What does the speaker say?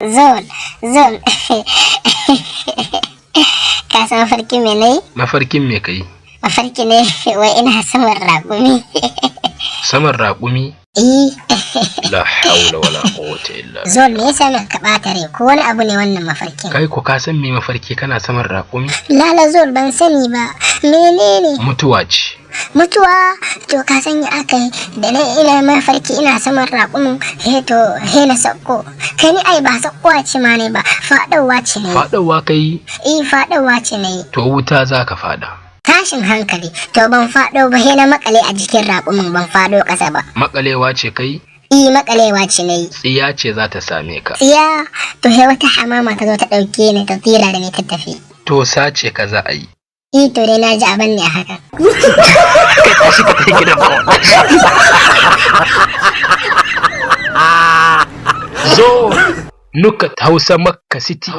Zol, Zol. Ka san mafarkin me nayi? Mafarkin me kai? Mafarki ne wai ina saman raƙumi. Saman raƙumi? La haula wala quwwata illa billah. Zol, me yasa nan ka ɓata rai ko wani abu ne wannan mafarkin? Kai ko ka san me mafarki kana saman raƙumi? Lala Zol, ban sani ba. Menene? Mutuwa ce. Mutuwa? To ka san ya akai da nan ina mafarki ina saman raƙumin he na sakko. Kai ni ai ba sakkowa ce ma ne ba, faɗawa ce ne. Faɗawa kai? Faɗawa ce ne. To wuta za ka faɗa. Tashin hankali, to ban faɗo ba he na makale a jikin raƙumin, ban faɗo ƙasa ba. Makalewa ce kai? Makalewa ce ne. Tsiya ce za ta same ka. Tsiya? To he wata hamama ta zo ta ɗauke ni ta tira da ni ta tafi. To sace ka za a yi. To dai na ji abin ne a haka. Kai tashi ka tafi gidan ba. Zo nuka Hausa Makka City.